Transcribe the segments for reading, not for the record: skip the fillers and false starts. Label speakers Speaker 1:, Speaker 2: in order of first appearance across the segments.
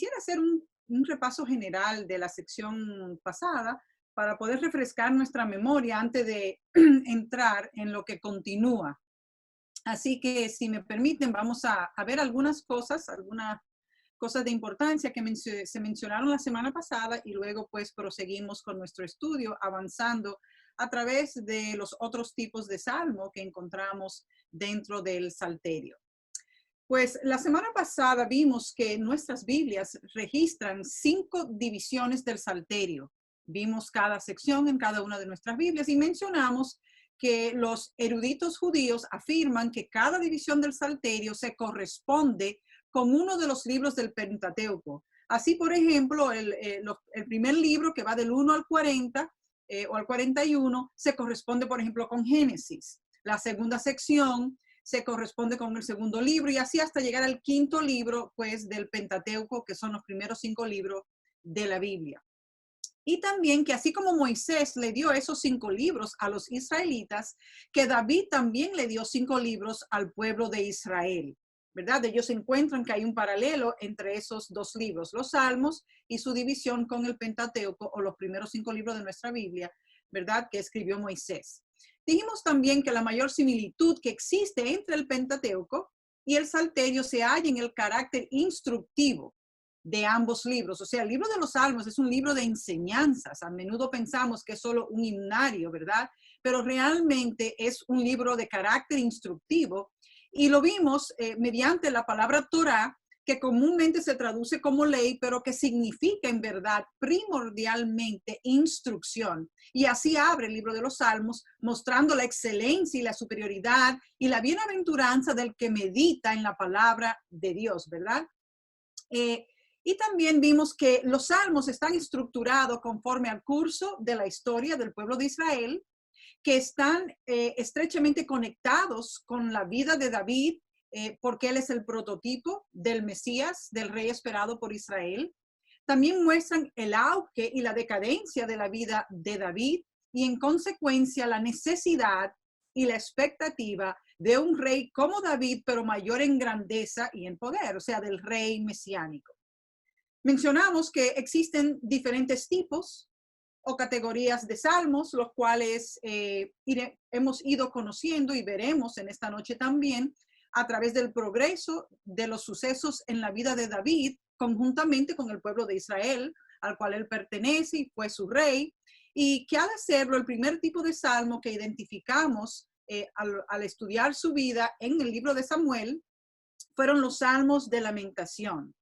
Speaker 1: quisiera hacer un repaso general de la sección pasada para poder refrescar nuestra memoria antes de entrar en lo que continúa. Así que, si me permiten, vamos a ver algunas cosas de importancia que se mencionaron la semana pasada y luego pues proseguimos con nuestro estudio avanzando a través de los otros tipos de salmo que encontramos dentro del Salterio. Pues la semana pasada vimos que nuestras Biblias registran 5 divisiones del Salterio. Vimos cada sección en cada una de nuestras Biblias y mencionamos que los eruditos judíos afirman que cada división del Salterio se corresponde con uno de los libros del Pentateuco. Así, por ejemplo, el primer libro, que va del 1 al 40 o al 41, se corresponde, por ejemplo, con Génesis. La segunda sección se corresponde con el segundo libro y así hasta llegar al quinto libro, pues, del Pentateuco, que son los primeros 5 libros de la Biblia. Y también que así como Moisés le dio esos 5 libros a los israelitas, que David también le dio 5 libros al pueblo de Israel, ¿verdad? Ellos encuentran que hay un paralelo entre esos 2 libros, los Salmos y su división con el Pentateuco, o los primeros 5 libros de nuestra Biblia, ¿verdad? Que escribió Moisés. Dijimos también que la mayor similitud que existe entre el Pentateuco y el Salterio se halla en el carácter instructivo de ambos libros. O sea, el libro de los Salmos es un libro de enseñanzas. A menudo pensamos que es solo un himnario, ¿verdad? Pero realmente es un libro de carácter instructivo. Y lo vimos mediante la palabra Torah, que comúnmente se traduce como ley, pero que significa en verdad primordialmente instrucción. Y así abre el libro de los Salmos, mostrando la excelencia y la superioridad y la bienaventuranza del que medita en la palabra de Dios, ¿verdad? Y también vimos que los salmos están estructurados conforme al curso de la historia del pueblo de Israel, que están estrechamente conectados con la vida de David, porque él es el prototipo del Mesías, del rey esperado por Israel. También muestran el auge y la decadencia de la vida de David y en consecuencia la necesidad y la expectativa de un rey como David, pero mayor en grandeza y en poder, o sea, del rey mesiánico. Mencionamos que existen diferentes tipos o categorías de salmos, los cuales hemos ido conociendo y veremos en esta noche también a través del progreso de los sucesos en la vida de David, conjuntamente con el pueblo de Israel, al cual él pertenece y fue su rey, y que al hacerlo, el primer tipo de salmo que identificamos al estudiar su vida en el libro de Samuel, fueron los salmos de lamentación.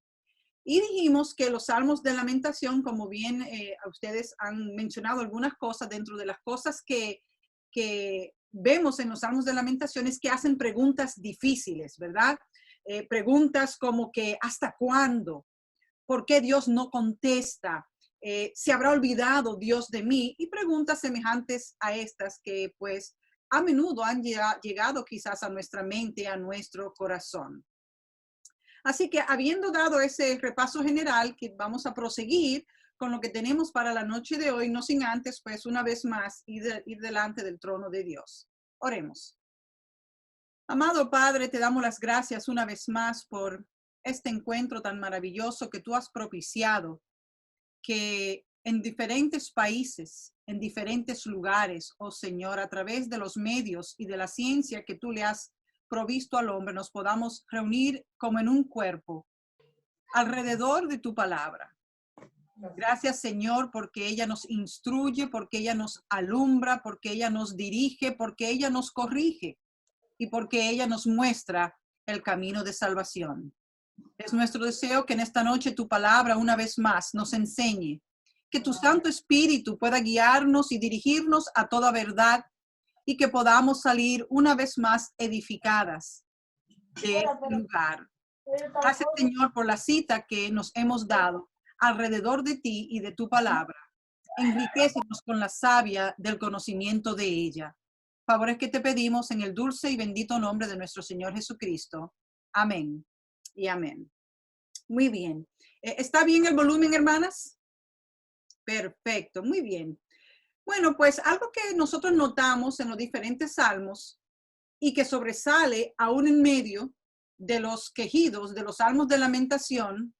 Speaker 1: Y dijimos que los salmos de lamentación, como bien ustedes han mencionado algunas cosas, dentro de las cosas que vemos en los salmos de lamentación es que hacen preguntas difíciles, ¿verdad? Preguntas como que ¿hasta cuándo? ¿Por qué Dios no contesta? ¿Se habrá olvidado Dios de mí? Y preguntas semejantes a estas que pues a menudo han llegado quizás a nuestra mente, a nuestro corazón. Así que habiendo dado ese repaso general, que vamos a proseguir con lo que tenemos para la noche de hoy, no sin antes, pues una vez más, ir delante del trono de Dios. Oremos. Amado Padre, te damos las gracias una vez más por este encuentro tan maravilloso que tú has propiciado, que en diferentes países, en diferentes lugares, oh Señor, a través de los medios y de la ciencia que tú le has provisto al hombre, nos podamos reunir como en un cuerpo alrededor de tu palabra. Gracias, Señor, porque ella nos instruye, porque ella nos alumbra, porque ella nos dirige, porque ella nos corrige y porque ella nos muestra el camino de salvación. Es nuestro deseo que en esta noche tu palabra una vez más nos enseñe, que tu Santo Espíritu pueda guiarnos y dirigirnos a toda verdad y que podamos salir una vez más edificadas de este lugar. Gracias, Señor, por la cita que nos hemos dado alrededor de ti y de tu palabra. Enriquécenos con la savia del conocimiento de ella. Favores que te pedimos en el dulce y bendito nombre de nuestro Señor Jesucristo. Amén y amén. Muy bien. ¿Está bien el volumen, hermanas? Perfecto, muy bien. Bueno, pues algo que nosotros notamos en los diferentes salmos y que sobresale aún en medio de los quejidos, de los salmos de lamentación,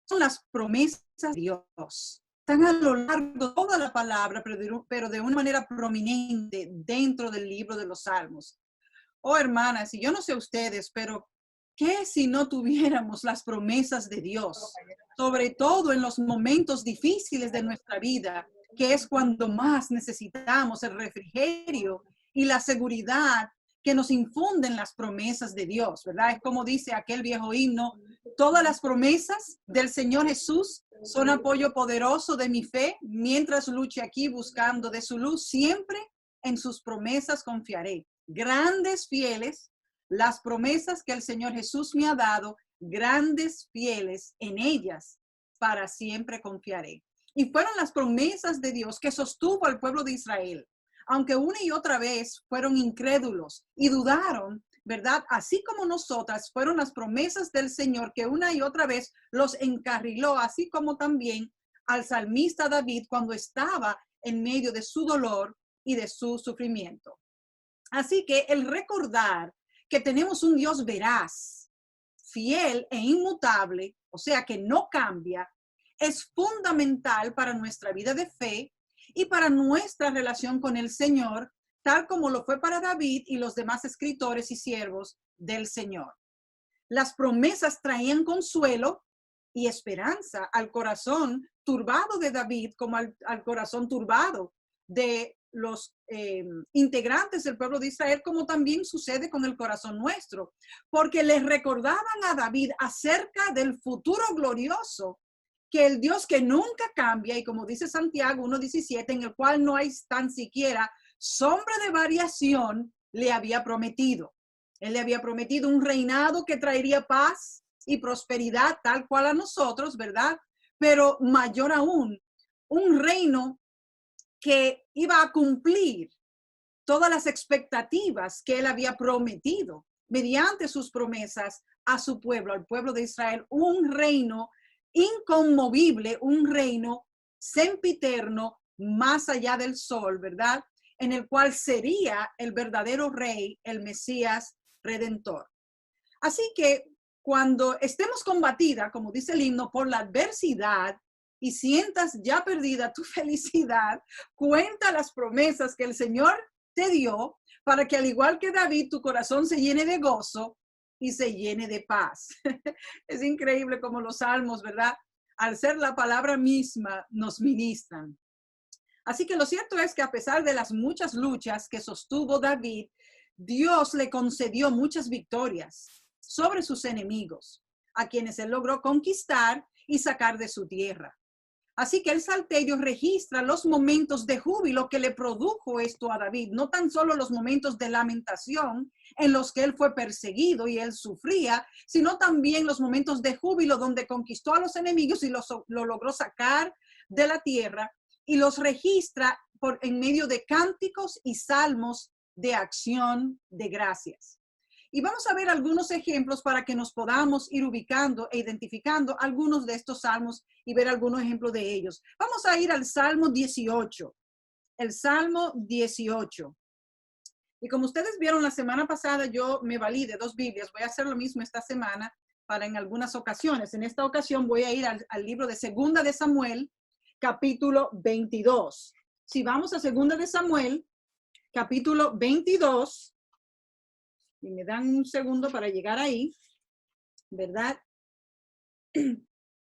Speaker 1: son las promesas de Dios. Están a lo largo de toda la palabra, pero de una manera prominente dentro del libro de los Salmos. Oh, hermanas, y yo no sé ustedes, pero ¿qué si no tuviéramos las promesas de Dios? Sobre todo en los momentos difíciles de nuestra vida, que es cuando más necesitamos el refrigerio y la seguridad que nos infunden las promesas de Dios, ¿verdad? Es como dice aquel viejo himno, todas las promesas del Señor Jesús son apoyo poderoso de mi fe, mientras luche aquí buscando de su luz, siempre en sus promesas confiaré. Grandes fieles, las promesas que el Señor Jesús me ha dado, grandes fieles en ellas, para siempre confiaré. Y fueron las promesas de Dios que sostuvo al pueblo de Israel, aunque una y otra vez fueron incrédulos y dudaron, ¿verdad? Así como nosotras, fueron las promesas del Señor que una y otra vez los encarriló, así como también al salmista David cuando estaba en medio de su dolor y de su sufrimiento. Así que el recordar que tenemos un Dios veraz, fiel e inmutable, o sea que no cambia, es fundamental para nuestra vida de fe y para nuestra relación con el Señor, tal como lo fue para David y los demás escritores y siervos del Señor. Las promesas traían consuelo y esperanza al corazón turbado de David, como al corazón turbado de los integrantes del pueblo de Israel, como también sucede con el corazón nuestro, porque les recordaban a David acerca del futuro glorioso, que el Dios que nunca cambia, y como dice Santiago 1:17, en el cual no hay tan siquiera sombra de variación, le había prometido. Él le había prometido un reinado que traería paz y prosperidad tal cual a nosotros, ¿verdad? Pero mayor aún, un reino que iba a cumplir todas las expectativas que él había prometido mediante sus promesas a su pueblo, al pueblo de Israel, un reino inconmovible, un reino sempiterno más allá del sol, ¿verdad? En el cual sería el verdadero rey, el Mesías redentor. Así que cuando estemos combatida, como dice el himno, por la adversidad y sientas ya perdida tu felicidad, cuenta las promesas que el Señor te dio para que al igual que David, tu corazón se llene de gozo y se llene de paz. Es increíble como los salmos, ¿verdad? Al ser la palabra misma, nos ministran. Así que lo cierto es que a pesar de las muchas luchas que sostuvo David, Dios le concedió muchas victorias sobre sus enemigos, a quienes él logró conquistar y sacar de su tierra. Así que el Salterio registra los momentos de júbilo que le produjo esto a David, no tan solo los momentos de lamentación en los que él fue perseguido y él sufría, sino también los momentos de júbilo donde conquistó a los enemigos y lo logró sacar de la tierra, y los registra en medio de cánticos y salmos de acción de gracias. Y vamos a ver algunos ejemplos para que nos podamos ir ubicando e identificando algunos de estos salmos y ver algunos ejemplos de ellos. Vamos a ir al Salmo 18. El Salmo 18. Y como ustedes vieron la semana pasada, yo me valí de 2 Biblias. Voy a hacer lo mismo esta semana para en algunas ocasiones. En esta ocasión voy a ir al libro de Segunda de Samuel, capítulo 22. Si vamos a Segunda de Samuel, capítulo 22, y me dan un segundo para llegar ahí, ¿verdad?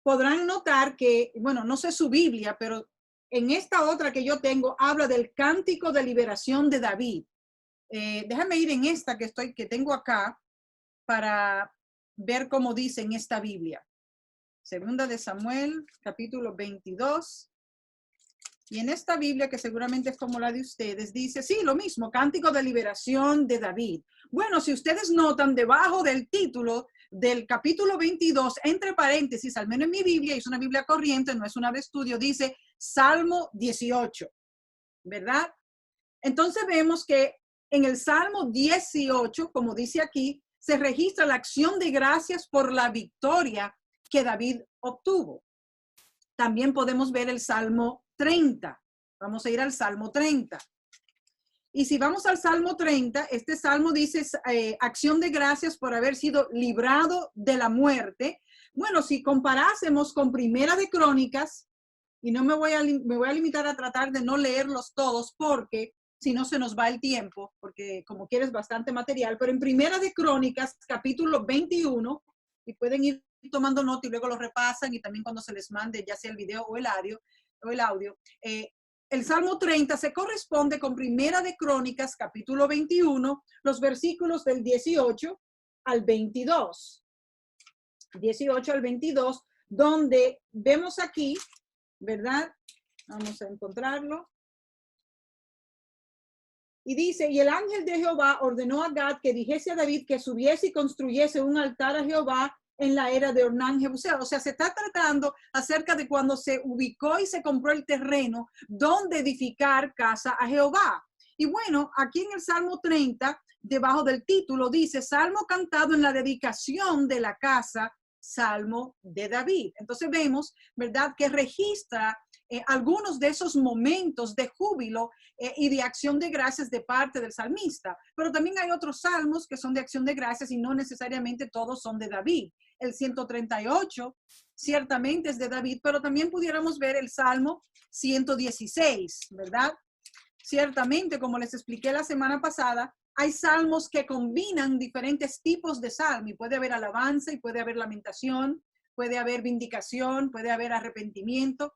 Speaker 1: Podrán notar que, bueno, no sé su Biblia, pero en esta otra que yo tengo, habla del cántico de liberación de David. Déjame ir en esta que tengo acá para ver cómo dice en esta Biblia. Segunda de Samuel, capítulo 22. Y en esta Biblia, que seguramente es como la de ustedes, dice, sí, lo mismo, cántico de liberación de David. Bueno, si ustedes notan, debajo del título del capítulo 22, entre paréntesis, al menos en mi Biblia, es una Biblia corriente, no es una de estudio, dice Salmo 18, ¿verdad? Entonces vemos que en el Salmo 18, como dice aquí, se registra la acción de gracias por la victoria que David obtuvo. También podemos ver el Salmo 30. Vamos a ir al Salmo 30. Y si vamos al Salmo 30, este Salmo dice acción de gracias por haber sido librado de la muerte, Bueno, si comparásemos con Primera de Crónicas, y no me voy a limitar a tratar de no leerlos todos porque si no se nos va el tiempo, porque como quieres bastante material, pero en Primera de Crónicas, capítulo 21, y pueden ir tomando nota y luego lo repasan, y también cuando se les mande ya sea el video o el audio, el Salmo 30 se corresponde con Primera de Crónicas, capítulo 21, los versículos del 18 al 22. 18 al 22, donde vemos aquí, ¿verdad? Vamos a encontrarlo. Y dice, y el ángel de Jehová ordenó a Gad que dijese a David que subiese y construyese un altar a Jehová en la era de Ornán Jebuseo. O sea, se está tratando acerca de cuando se ubicó y se compró el terreno donde edificar casa a Jehová. Y bueno, aquí en el Salmo 30, debajo del título, dice, Salmo cantado en la dedicación de la casa, Salmo de David. Entonces vemos, ¿verdad?, que registra algunos de esos momentos de júbilo y de acción de gracias de parte del salmista. Pero también hay otros salmos que son de acción de gracias y no necesariamente todos son de David. El 138 ciertamente es de David, pero también pudiéramos ver el Salmo 116, ¿verdad? Ciertamente, como les expliqué la semana pasada, hay salmos que combinan diferentes tipos de salmo y puede haber alabanza y puede haber lamentación, puede haber vindicación, puede haber arrepentimiento.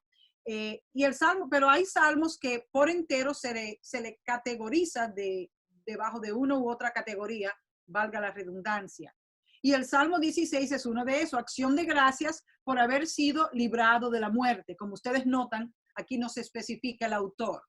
Speaker 1: Y el salmo, pero hay salmos que por entero se le categoriza debajo de una u otra categoría, valga la redundancia. Y el Salmo 16 es uno de esos, acción de gracias por haber sido librado de la muerte. Como ustedes notan, aquí no se especifica el autor,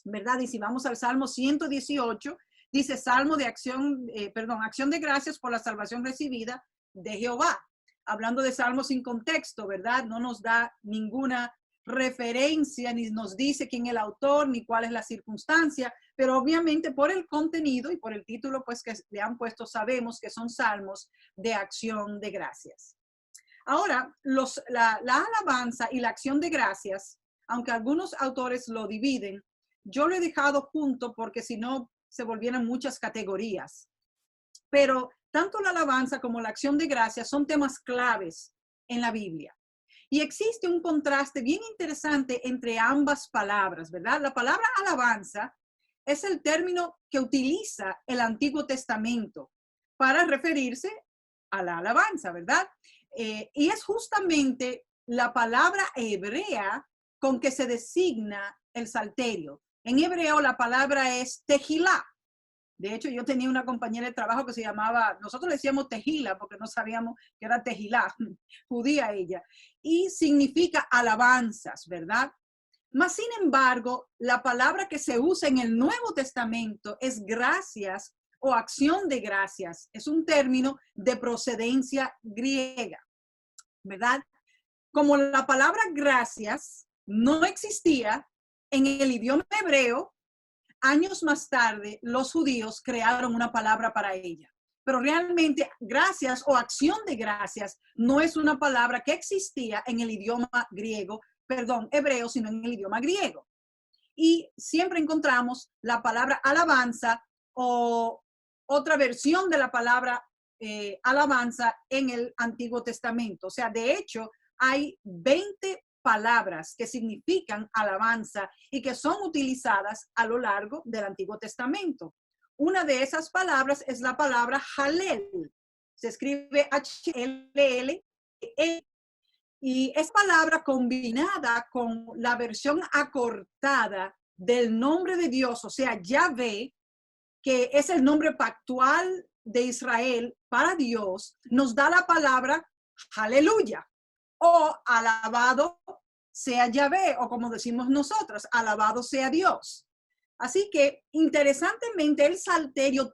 Speaker 1: ¿verdad? Y si vamos al Salmo 118, dice Salmo de acción de gracias por la salvación recibida de Jehová. Hablando de salmos sin contexto, ¿verdad? No nos da ninguna referencia, ni nos dice quién es el autor, ni cuál es la circunstancia, pero obviamente por el contenido y por el título pues que le han puesto, sabemos que son salmos de acción de gracias. Ahora, la alabanza y la acción de gracias, aunque algunos autores lo dividen, yo lo he dejado junto porque si no se volvieran muchas categorías. Pero tanto la alabanza como la acción de gracias son temas claves en la Biblia. Y existe un contraste bien interesante entre ambas palabras, ¿verdad? La palabra alabanza es el término que utiliza el Antiguo Testamento para referirse a la alabanza, ¿verdad? Y es justamente la palabra hebrea con que se designa el salterio. En hebreo la palabra es tejilá. De hecho, yo tenía una compañera de trabajo que se llamaba, nosotros le decíamos tejila porque no sabíamos que era tejilá, judía ella, y significa alabanzas, ¿verdad? Mas, sin embargo, la palabra que se usa en el Nuevo Testamento es gracias o acción de gracias. Es un término de procedencia griega, ¿verdad? Como la palabra gracias no existía en el idioma hebreo, años más tarde, los judíos crearon una palabra para ella. Pero realmente, gracias o acción de gracias no es una palabra que existía en el idioma hebreo, sino en el idioma griego. Y siempre encontramos la palabra alabanza o otra versión de la palabra alabanza en el Antiguo Testamento. O sea, de hecho, hay 20 palabras que significan alabanza y que son utilizadas a lo largo del Antiguo Testamento. Una de esas palabras es la palabra Halel. Se escribe H-L-L-E. Y es palabra combinada con la versión acortada del nombre de Dios, o sea, Yahvé, que es el nombre pactual de Israel para Dios, nos da la palabra Aleluya. O alabado sea Yahvé, o como decimos nosotros, alabado sea Dios. Así que, interesantemente, el salterio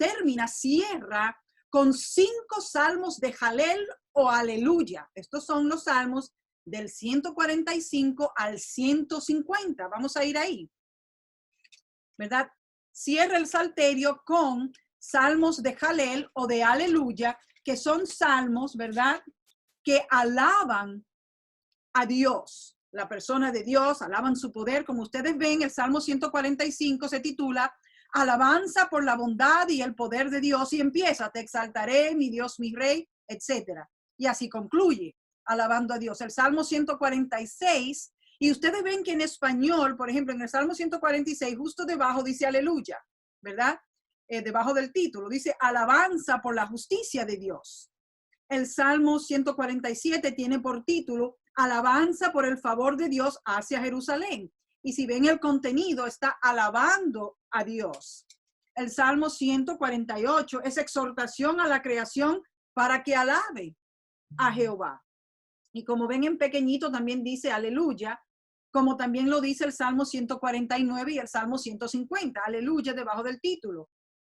Speaker 1: cierra con 5 salmos de Halel o Aleluya. Estos son los salmos del 145 al 150. Vamos a ir ahí, ¿verdad? Cierra el salterio con salmos de Halel o de Aleluya, que son salmos, ¿verdad?, que alaban a Dios, la persona de Dios, alaban su poder. Como ustedes ven, el Salmo 145 se titula Alabanza por la bondad y el poder de Dios, y empieza, te exaltaré, mi Dios, mi Rey, etc. Y así concluye. alabando a Dios. El Salmo 146, y ustedes ven que en español, por ejemplo, en el Salmo 146, justo debajo dice aleluya, ¿verdad? Debajo del título, dice alabanza por la justicia de Dios. El Salmo 147 tiene por título alabanza por el favor de Dios hacia Jerusalén. Y si ven el contenido, está alabando a Dios. El Salmo 148 es exhortación a la creación para que alabe a Jehová. Y como ven en pequeñito también dice aleluya, como también lo dice el Salmo 149 y el Salmo 150, aleluya debajo del título.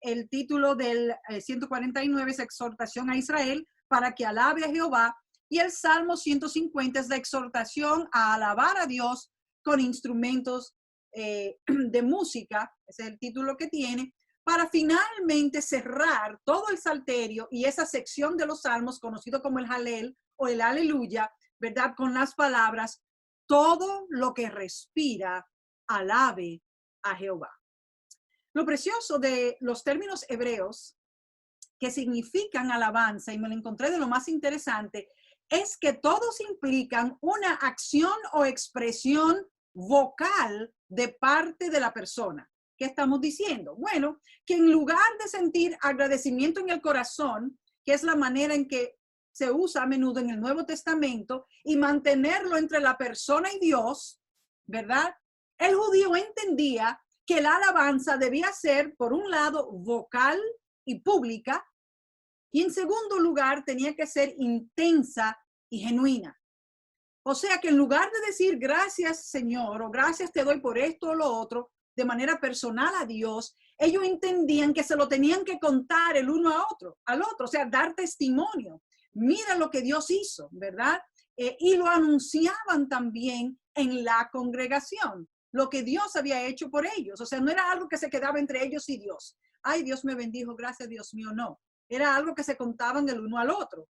Speaker 1: El título del 149 es exhortación a Israel para que alabe a Jehová, y el Salmo 150 es la exhortación a alabar a Dios con instrumentos de música, ese es el título que tiene, para finalmente cerrar todo el salterio y esa sección de los salmos conocido como el Halel o el aleluya, ¿verdad? Con las palabras, todo lo que respira, alabe a Jehová. Lo precioso de los términos hebreos que significan alabanza, y me lo encontré de lo más interesante, es que todos implican una acción o expresión vocal de parte de la persona. ¿Qué estamos diciendo? Bueno, que en lugar de sentir agradecimiento en el corazón, que es la manera en que se usa a menudo en el Nuevo Testamento, y mantenerlo entre la persona y Dios, ¿verdad? El judío entendía que la alabanza debía ser, por un lado, vocal y pública, y en segundo lugar, tenía que ser intensa y genuina. O sea que en lugar de decir gracias, Señor, o gracias te doy por esto o lo otro, de manera personal a Dios, ellos entendían que se lo tenían que contar el uno al otro, o sea, dar testimonio. Mira lo que Dios hizo, ¿verdad? Y lo anunciaban también en la congregación, lo que Dios había hecho por ellos. O sea, no era algo que se quedaba entre ellos y Dios. Ay, Dios me bendijo, gracias Dios mío, no. Era algo que se contaban el uno al otro,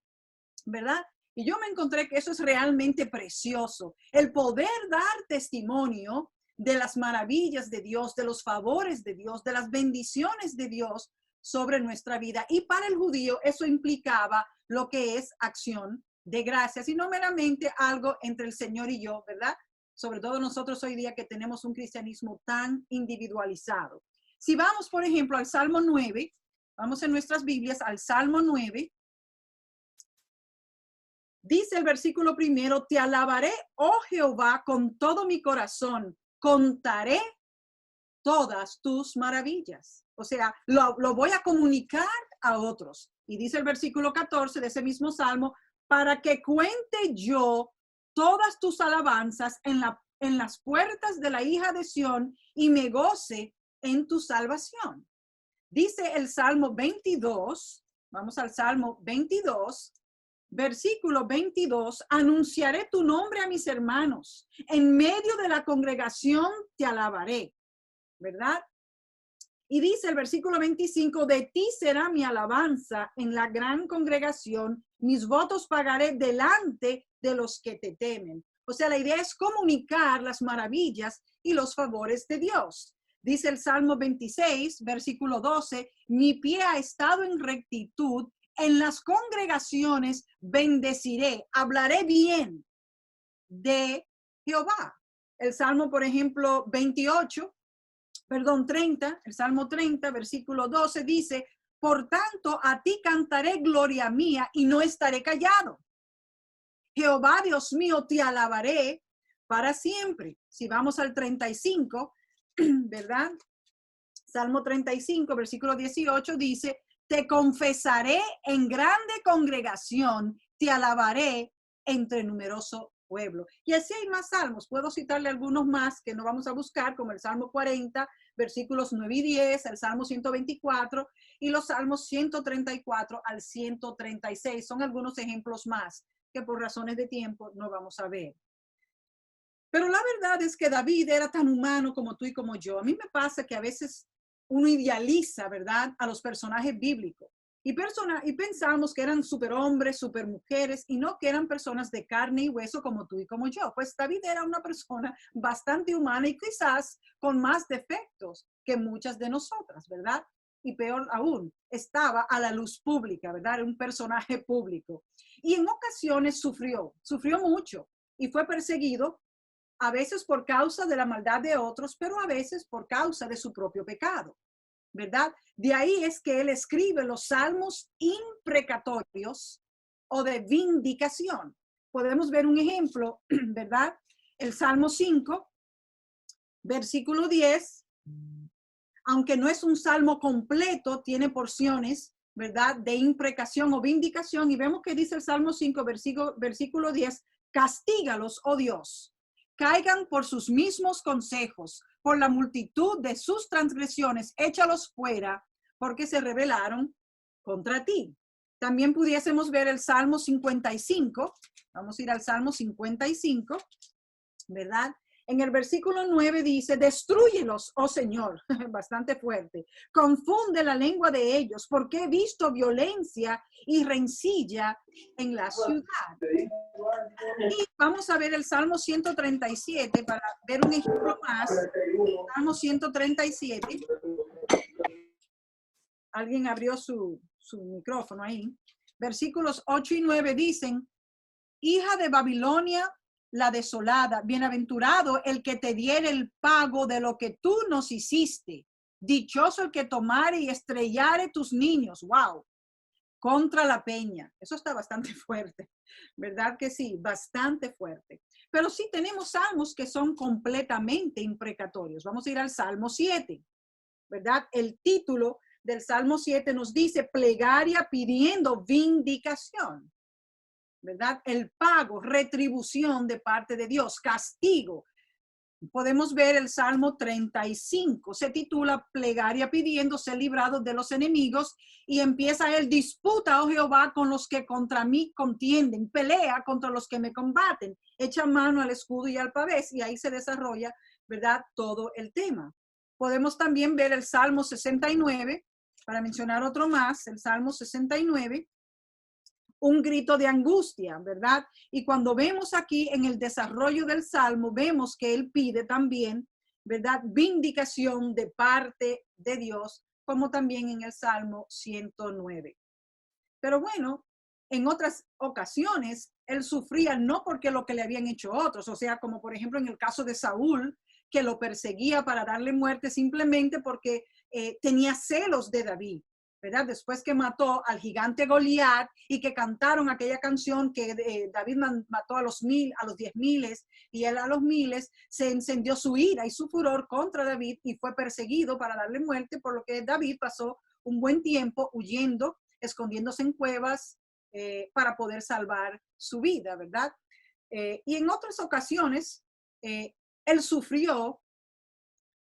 Speaker 1: ¿verdad? Y yo me encontré que eso es realmente precioso, el poder dar testimonio de las maravillas de Dios, de los favores de Dios, de las bendiciones de Dios sobre nuestra vida. Y para el judío eso implicaba lo que es acción de gracias y no meramente algo entre el Señor y yo, ¿verdad? Sobre todo nosotros hoy día que tenemos un cristianismo tan individualizado. Si vamos, por ejemplo, al Salmo 9, vamos en nuestras Biblias al Salmo 9, dice el versículo primero, te alabaré, oh Jehová, con todo mi corazón, contaré todas tus maravillas. O sea, lo voy a comunicar a otros. Y dice el versículo 14 de ese mismo salmo, para que cuente yo todas tus alabanzas en las puertas de la hija de Sión y me goce en tu salvación. Dice el Salmo 22, vamos al Salmo 22, versículo 22, anunciaré tu nombre a mis hermanos, en medio de la congregación te alabaré, ¿verdad? Y dice el versículo 25, de ti será mi alabanza en la gran congregación, mis votos pagaré delante de los que te temen. O sea, la idea es comunicar las maravillas y los favores de Dios. Dice el Salmo 26, versículo 12, mi pie ha estado en rectitud, en las congregaciones bendeciré, hablaré bien de Jehová. El Salmo, por ejemplo, 30, el Salmo 30, versículo 12 dice, por tanto, a ti cantaré gloria mía y no estaré callado. Jehová, Dios mío, te alabaré para siempre. Si vamos al 35, ¿verdad? Salmo 35, versículo 18 dice, te confesaré en grande congregación, te alabaré entre numeroso pueblo. Y así hay más salmos. Puedo citarle algunos más que no vamos a buscar, como el Salmo 40, versículos 9 y 10, el Salmo 124 y los Salmos 134 al 136. Son algunos ejemplos más que por razones de tiempo no vamos a ver. Pero la verdad es que David era tan humano como tú y como yo. A mí me pasa que a veces uno idealiza, ¿verdad?, a los personajes bíblicos. Y pensamos que eran superhombres, supermujeres, y no que eran personas de carne y hueso como tú y como yo. Pues David era una persona bastante humana y quizás con más defectos que muchas de nosotras, ¿verdad? y peor aún, estaba a la luz pública, ¿verdad? Era un personaje público. Y en ocasiones sufrió mucho y fue perseguido, a veces por causa de la maldad de otros, pero a veces por causa de su propio pecado, ¿verdad? De ahí es que él escribe los salmos imprecatorios o de vindicación. Podemos ver un ejemplo, ¿verdad? El Salmo 5, versículo 10, aunque no es un salmo completo, tiene porciones, ¿verdad?, de imprecación o vindicación. Y vemos que dice el Salmo 5, versículo 10, castígalos, oh Dios, caigan por sus mismos consejos, por la multitud de sus transgresiones, échalos fuera, porque se rebelaron contra ti. También pudiésemos ver el Salmo 55, vamos a ir al Salmo 55, ¿verdad? En el versículo 9 dice, destrúyelos, oh Señor, bastante fuerte, confunde la lengua de ellos, porque he visto violencia y rencilla en la ciudad. Y vamos a ver el Salmo 137 para ver un ejemplo más. Salmo 137. Alguien abrió su micrófono ahí. Versículos 8 y 9 dicen, hija de Babilonia, la desolada, bienaventurado el que te diere el pago de lo que tú nos hiciste. Dichoso el que tomare y estrellare tus niños. Wow. Contra la peña. Eso está bastante fuerte. ¿Verdad que sí? Bastante fuerte. Pero sí tenemos salmos que son completamente imprecatorios. Vamos a ir al Salmo 7. ¿Verdad? El título del Salmo 7 nos dice plegaria pidiendo vindicación. ¿Verdad? El pago, retribución de parte de Dios, castigo. Podemos ver el Salmo 35, se titula plegaria pidiendo ser librados de los enemigos y empieza él, disputa, oh Jehová, con los que contra mí contienden, pelea contra los que me combaten, echa mano al escudo y al pavés y ahí se desarrolla, ¿verdad? Todo el tema. Podemos también ver el Salmo 69, para mencionar otro más, el Salmo 69, un grito de angustia, ¿verdad? Y cuando vemos aquí en el desarrollo del Salmo, vemos que él pide también, ¿verdad?, vindicación de parte de Dios, como también en el Salmo 109. Pero bueno, en otras ocasiones, él sufría no porque lo que le habían hecho otros, o sea, como por ejemplo en el caso de Saúl, que lo perseguía para darle muerte simplemente porque tenía celos de David. ¿Verdad? Después que mató al gigante Goliat y que cantaron aquella canción que David mató a los 10,000 y él a los 1,000, se encendió su ira y su furor contra David y fue perseguido para darle muerte, por lo que David pasó un buen tiempo huyendo, escondiéndose en cuevas para poder salvar su vida, ¿verdad? Y en otras ocasiones, él sufrió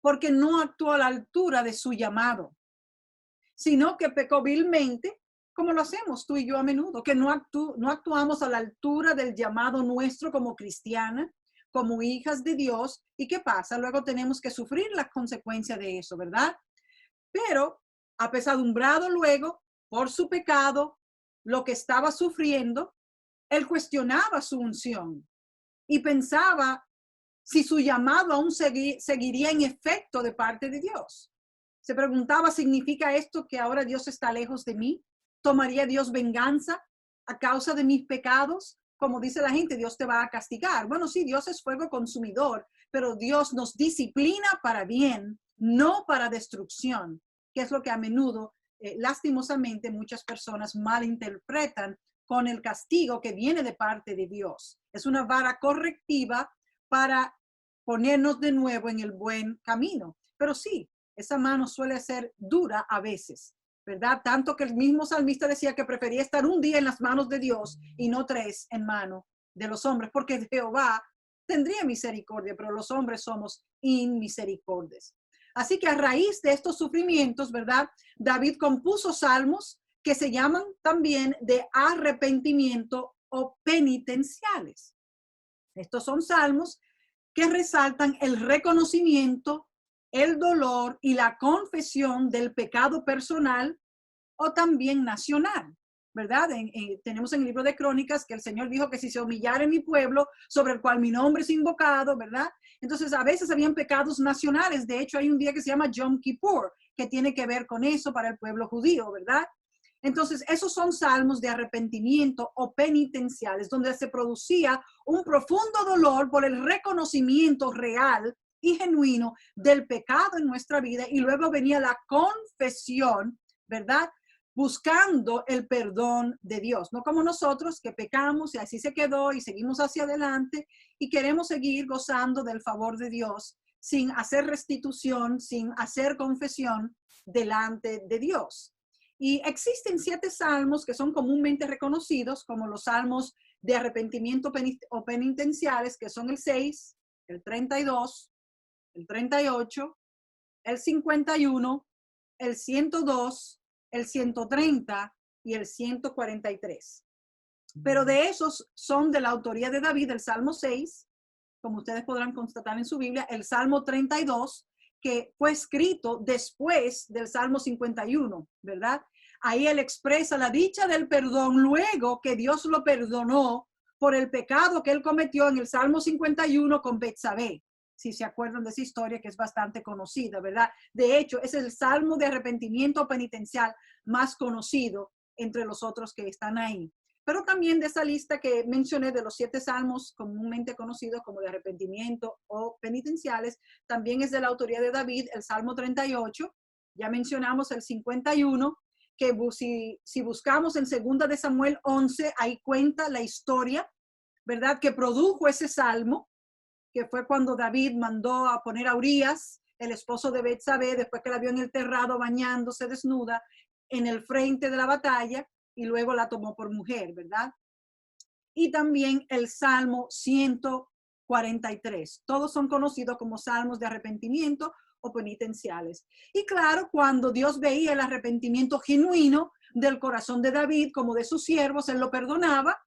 Speaker 1: porque no actuó a la altura de su llamado, sino que pecó vilmente, como lo hacemos tú y yo a menudo, que no actuamos a la altura del llamado nuestro como cristiana, como hijas de Dios. ¿Y qué pasa? Luego tenemos que sufrir las consecuencias de eso, ¿verdad? Pero apesadumbrado luego por su pecado, lo que estaba sufriendo, él cuestionaba su unción y pensaba si su llamado aún seguiría en efecto de parte de Dios. Se preguntaba, ¿significa esto que ahora Dios está lejos de mí? ¿Tomaría Dios venganza a causa de mis pecados? Como dice la gente, Dios te va a castigar. Bueno, sí, Dios es fuego consumidor, pero Dios nos disciplina para bien, no para destrucción, que es lo que a menudo, lastimosamente, muchas personas malinterpretan con el castigo que viene de parte de Dios. Es una vara correctiva para ponernos de nuevo en el buen camino. Pero sí, esa mano suele ser dura a veces, ¿verdad? Tanto que el mismo salmista decía que prefería estar un día en las manos de Dios y no 3 en mano de los hombres, porque Jehová tendría misericordia, pero los hombres somos inmisericordias. Así que a raíz de estos sufrimientos, ¿verdad? David compuso salmos que se llaman también de arrepentimiento o penitenciales. Estos son salmos que resaltan el reconocimiento, el dolor y la confesión del pecado personal o también nacional, ¿verdad? Tenemos en el libro de Crónicas que el Señor dijo que si se humillara en mi pueblo, sobre el cual mi nombre es invocado, ¿verdad? Entonces, a veces habían pecados nacionales. De hecho, hay un día que se llama Yom Kippur, que tiene que ver con eso para el pueblo judío, ¿verdad? Entonces, esos son salmos de arrepentimiento o penitenciales, donde se producía un profundo dolor por el reconocimiento real y genuino del pecado en nuestra vida, y luego venía la confesión, ¿verdad? Buscando el perdón de Dios, no como nosotros que pecamos y así se quedó y seguimos hacia adelante y queremos seguir gozando del favor de Dios sin hacer restitución, sin hacer confesión delante de Dios. Y existen 7 salmos que son comúnmente reconocidos como los salmos de arrepentimiento o penitenciales, que son el 6, el 32, el 38, el 51, el 102, el 130 y el 143. Pero de esos son de la autoría de David, el Salmo 6, como ustedes podrán constatar en su Biblia, el Salmo 32, que fue escrito después del Salmo 51, ¿verdad? Ahí él expresa la dicha del perdón luego que Dios lo perdonó por el pecado que él cometió en el Salmo 51 con Betsabé. Si se acuerdan de esa historia que es bastante conocida, ¿verdad? De hecho, es el salmo de arrepentimiento penitencial más conocido entre los otros que están ahí. Pero también de esa lista que mencioné de los 7 salmos comúnmente conocidos como de arrepentimiento o penitenciales, también es de la autoría de David, el Salmo 38. Ya mencionamos el 51, que si buscamos en 2 de Samuel 11, ahí cuenta la historia, ¿verdad? Que produjo ese salmo, que fue cuando David mandó a poner a Urías, el esposo de Betsabé, después que la vio en el terrado bañándose desnuda, en el frente de la batalla, y luego la tomó por mujer, ¿verdad? Y también el Salmo 143. Todos son conocidos como salmos de arrepentimiento o penitenciales. Y claro, cuando Dios veía el arrepentimiento genuino del corazón de David como de sus siervos, él lo perdonaba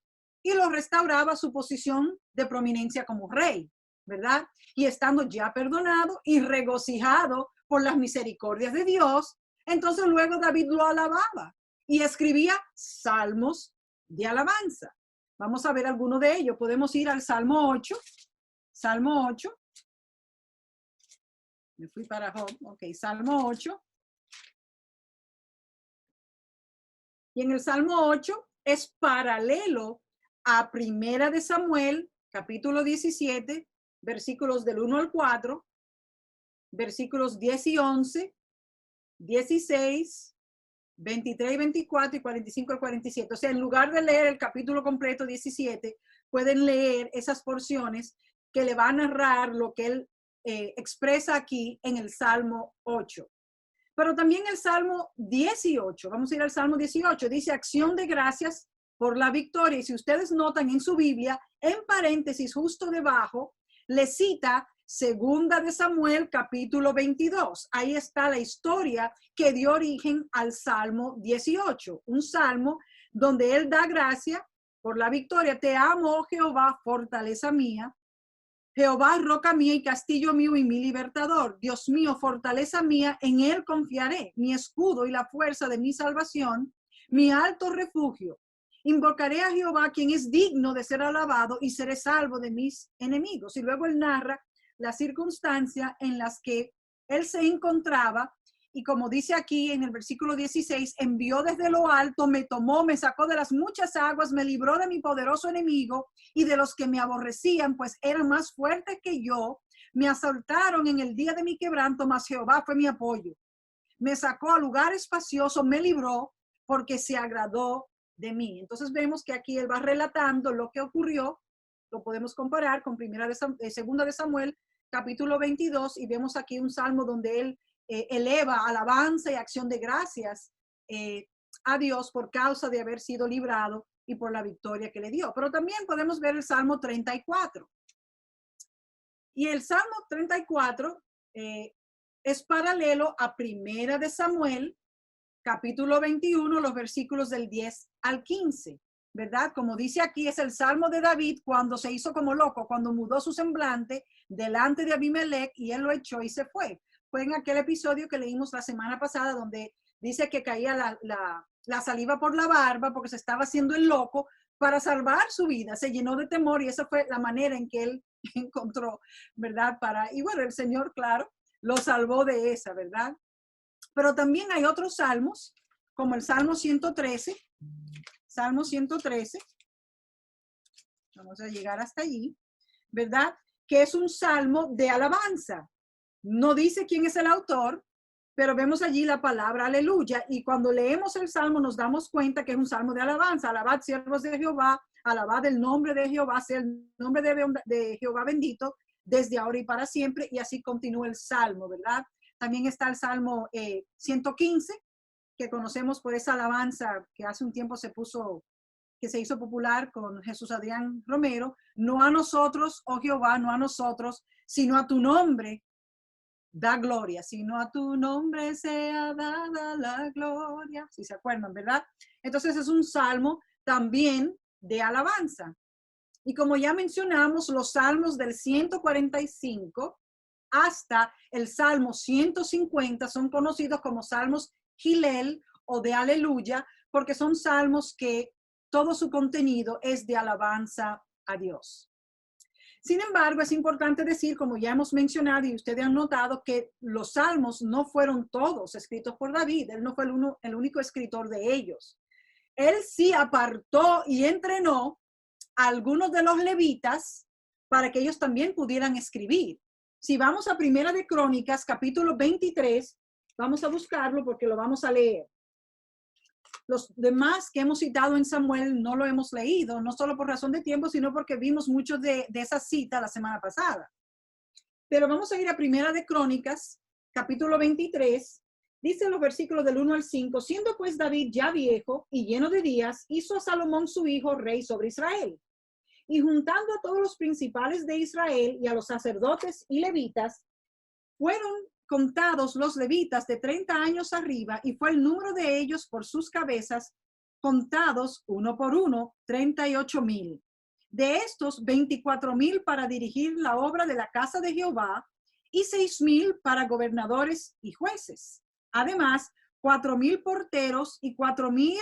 Speaker 1: y lo restauraba a su posición de prominencia como rey, ¿verdad? Y estando ya perdonado y regocijado por las misericordias de Dios, entonces luego David lo alababa y escribía salmos de alabanza. Vamos a ver alguno de ellos. Podemos ir al Salmo 8. Salmo 8. Me fui para Job. Ok, Salmo 8. Y en el Salmo 8 es paralelo a Primera de Samuel, capítulo 17, versículos del 1 al 4, versículos 10 y 11, 16, 23 y 24 y 45 al 47. O sea, en lugar de leer el capítulo completo 17, pueden leer esas porciones que le van a narrar lo que él expresa aquí en el Salmo 8. Pero también el Salmo 18, vamos a ir al Salmo 18, dice acción de gracias por la victoria. Y si ustedes notan en su Biblia, en paréntesis justo debajo, le cita 2 de Samuel capítulo 22. Ahí está la historia que dio origen al Salmo 18, un salmo donde él da gracia por la victoria. Te amo, oh Jehová, fortaleza mía. Jehová, roca mía y castillo mío y mi libertador. Dios mío, fortaleza mía, en él confiaré, mi escudo y la fuerza de mi salvación, mi alto refugio. Invocaré a Jehová, quien es digno de ser alabado, y seré salvo de mis enemigos. Y luego él narra la circunstancia en las que él se encontraba, y como dice aquí en el versículo 16, envió desde lo alto, me tomó, me sacó de las muchas aguas, me libró de mi poderoso enemigo y de los que me aborrecían, pues eran más fuertes que yo. Me asaltaron en el día de mi quebranto, mas Jehová fue mi apoyo. Me sacó a lugar espacioso, me libró, porque se agradó de mí. Entonces vemos que aquí él va relatando lo que ocurrió. Lo podemos comparar con Segunda de Samuel, capítulo 22, y vemos aquí un salmo donde él eleva alabanza y acción de gracias a Dios por causa de haber sido librado y por la victoria que le dio. Pero también podemos ver el Salmo 34. Y el Salmo 34 es paralelo a Primera de Samuel, capítulo 21, los versículos del 10 al 15, ¿verdad? Como dice aquí, es el Salmo de David cuando se hizo como loco, cuando mudó su semblante delante de Abimelech y él lo echó y se fue. fue en aquel episodio que leímos la semana pasada, donde dice que caía la saliva por la barba porque se estaba haciendo el loco para salvar su vida. Se llenó de temor y esa fue la manera en que él encontró, ¿verdad? Y bueno, el Señor, claro, lo salvó de esa, ¿verdad? Pero también hay otros salmos, como el Salmo 113. Salmo 113. Vamos a llegar hasta allí, ¿verdad? Que es un salmo de alabanza. No dice quién es el autor, pero vemos allí la palabra aleluya. Y cuando leemos el salmo nos damos cuenta que es un salmo de alabanza. Alabad, siervos de Jehová, alabad el nombre de Jehová, sea el nombre de Jehová bendito desde ahora y para siempre. Y así continúa el salmo, ¿verdad? También está el Salmo 115, que conocemos por esa alabanza que hace un tiempo que se hizo popular con Jesús Adrián Romero. No a nosotros, oh Jehová, no a nosotros, sino a tu nombre da gloria, sino a tu nombre sea dada la gloria. Si se acuerdan, ¿verdad? Entonces es un salmo también de alabanza. Y como ya mencionamos, los salmos del 145 hasta el Salmo 150 son conocidos como salmos Gilel o de aleluya, porque son salmos que todo su contenido es de alabanza a Dios. Sin embargo, es importante decir, como ya hemos mencionado y ustedes han notado, que los salmos no fueron todos escritos por David. Él no fue el único escritor de ellos. Él sí apartó y entrenó a algunos de los levitas para que ellos también pudieran escribir. Si vamos a Primera de Crónicas, capítulo 23, vamos a buscarlo porque lo vamos a leer. Los demás que hemos citado en Samuel no lo hemos leído, no solo por razón de tiempo, sino porque vimos mucho de esa cita la semana pasada. Pero vamos a ir a Primera de Crónicas, capítulo 23. Dice los versículos del 1 al 5, siendo pues David ya viejo y lleno de días, hizo a Salomón su hijo rey sobre Israel. Y juntando a todos los principales de Israel y a los sacerdotes y levitas, fueron contados los levitas de 30 años arriba, y fue el número de ellos por sus cabezas, contados uno por uno, 38,000. De estos, 24,000 para dirigir la obra de la casa de Jehová, y 6,000 para gobernadores y jueces. Además, 4,000 porteros y 4,000